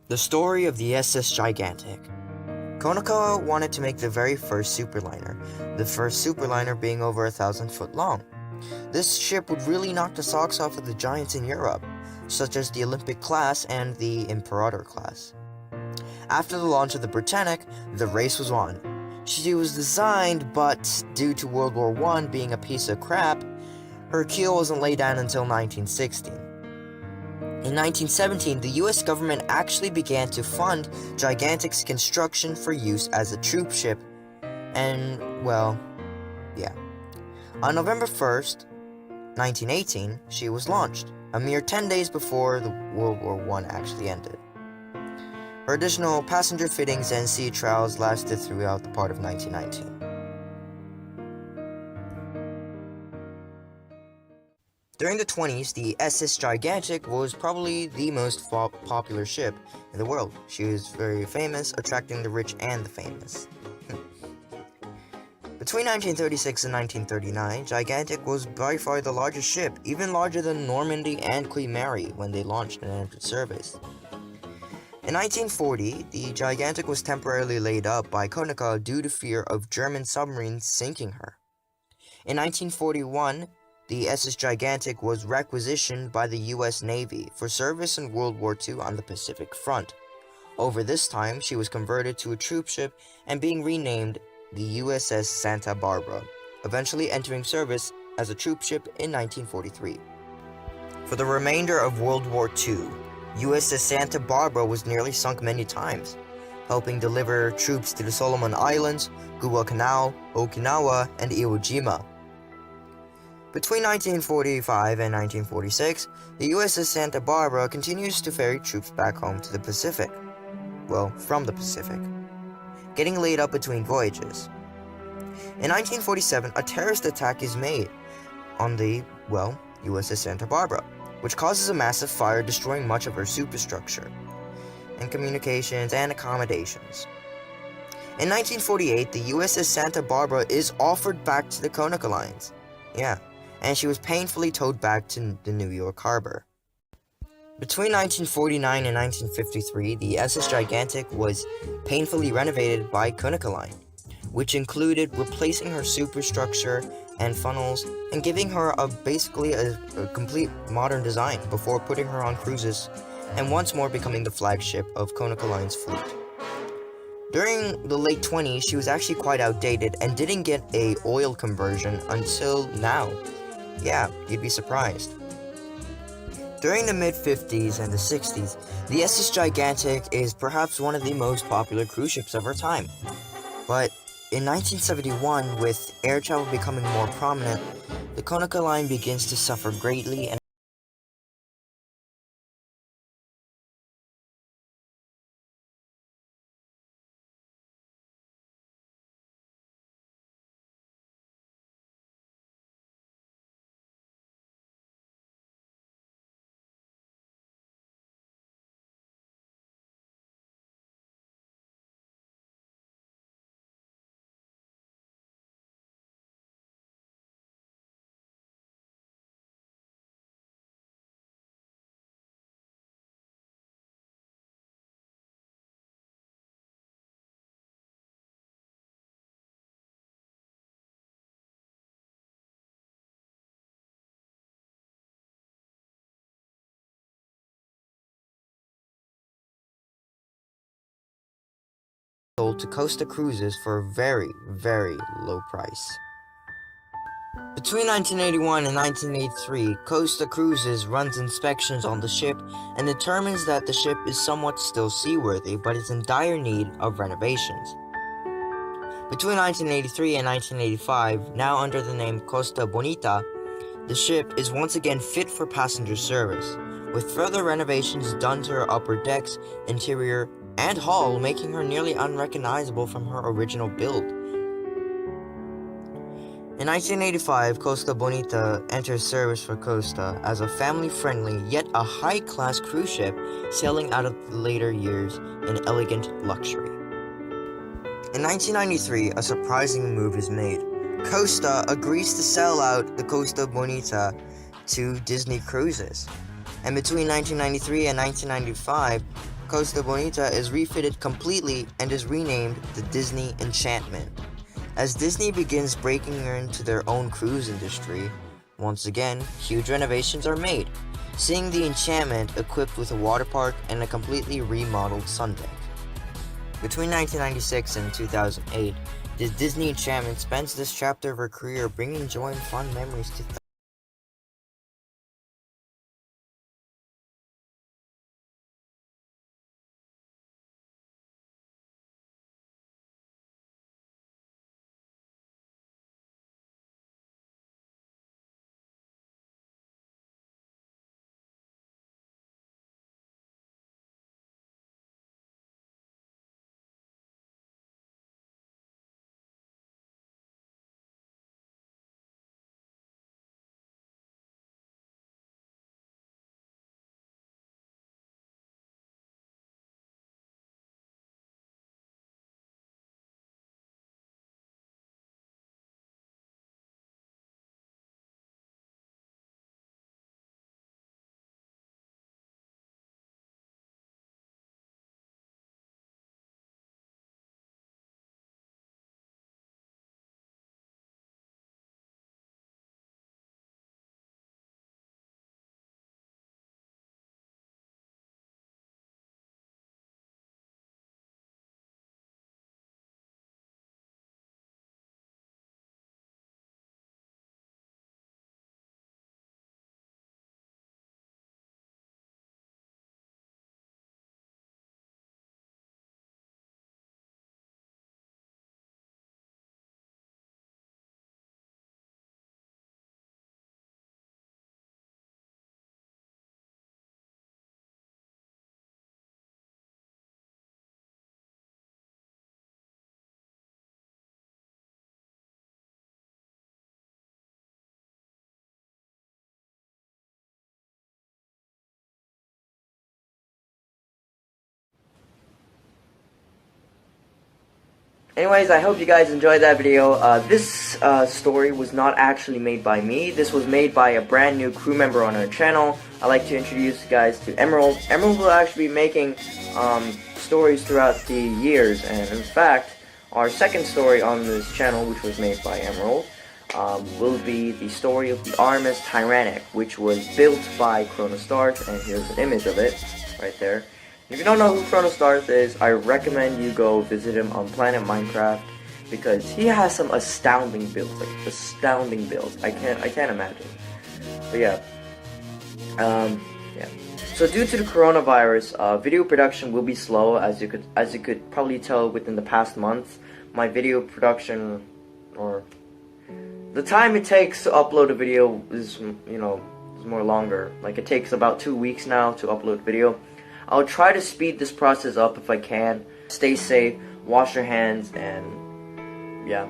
The story of the SS Gigantic. Konica wanted to make the very first superliner, the first superliner being over 1,000 foot long. This ship would really knock the socks off of the giants in Europe, such as the Olympic class and the Imperator class. After the launch of the Britannic, the race was on. She was designed, but due to World War I being a piece of crap, her keel wasn't laid down until 1916. In 1917, the US government actually began to fund Gigantic's construction for use as a troop ship, and, well, yeah. On November 1st, 1918, she was launched, a mere 10 days before the World War I actually ended. Her additional passenger fittings and sea trials lasted throughout the part of 1919. During the 20s, the SS Gigantic was probably the most popular ship in the world. She was very famous, attracting the rich and the famous. Between 1936 and 1939, Gigantic was by far the largest ship, even larger than Normandy and Queen Mary when they launched and entered service. In 1940, the Gigantic was temporarily laid up by Konica due to fear of German submarines sinking her. In 1941, the SS Gigantic was requisitioned by the US Navy for service in World War II on the Pacific Front. Over this time, she was converted to a troop ship and being renamed the USS Santa Barbara, eventually entering service as a troop ship in 1943. For the remainder of World War II, USS Santa Barbara was nearly sunk many times, helping deliver troops to the Solomon Islands, Guadalcanal, Okinawa, and Iwo Jima. Between 1945 and 1946, the USS Santa Barbara continues to ferry troops back home to the Pacific. Well, from the Pacific, getting laid up between voyages. In 1947, a terrorist attack is made on the, USS Santa Barbara, which causes a massive fire, destroying much of her superstructure, and communications and accommodations. In 1948, the USS Santa Barbara is offered back to the Konica Lines. And she was painfully towed back to the New York harbor. Between 1949 and 1953, the SS Gigantic was painfully renovated by Konica Line, which included replacing her superstructure and funnels and giving her basically a complete modern design before putting her on cruises and once more becoming the flagship of Konica Line's fleet. During the late 20s, she was actually quite outdated and didn't get an oil conversion until now. Yeah, you'd be surprised. During the mid-50s and the 60s, the SS Gigantic is perhaps one of the most popular cruise ships of our time. But in 1971, with air travel becoming more prominent, the Konica Line begins to suffer greatly and sold to Costa cruises for a very, very low price. Between 1981 and 1983, Costa Cruises runs inspections on the ship and determines that the ship is somewhat still seaworthy but is in dire need of renovations. Between 1983 and 1985, now under the name Costa Bonita, the ship is once again fit for passenger service, with further renovations done to her upper decks, interior, and hull, making her nearly unrecognizable from her original build. In 1985, Costa Bonita enters service for Costa as a family-friendly yet a high-class cruise ship sailing out of the later years in elegant luxury. In 1993, a surprising move is made. Costa agrees to sell out the Costa Bonita to Disney Cruises, and between 1993 and 1995, Costa Bonita is refitted completely and is renamed the Disney Enchantment. As Disney begins breaking into their own cruise industry, once again, huge renovations are made, seeing the Enchantment equipped with a water park and a completely remodeled sun deck. Between 1996 and 2008, the Disney Enchantment spends this chapter of her career bringing joy and fun memories to Anyways, I hope you guys enjoyed that video. This story was not actually made by me. This was made by a brand new crew member on our channel. I'd like to introduce you guys to Emerald. Emerald will actually be making stories throughout the years, and in fact, our second story on this channel, which was made by Emerald, will be the story of the Artemis Tyrannic, which was built by Chronostarth, and here's an image of it right there. If you don't know who Chronostarth is, I recommend you go visit him on Planet Minecraft, because he has some astounding builds, like astounding builds. I can't imagine. But yeah, yeah. So due to the coronavirus, video production will be slow, as you could probably tell within the past month. My video production, or the time it takes to upload a video is, is more longer. Like, it takes about 2 weeks now to upload video. I'll try to speed this process up if I can. Stay safe, wash your hands, and yeah.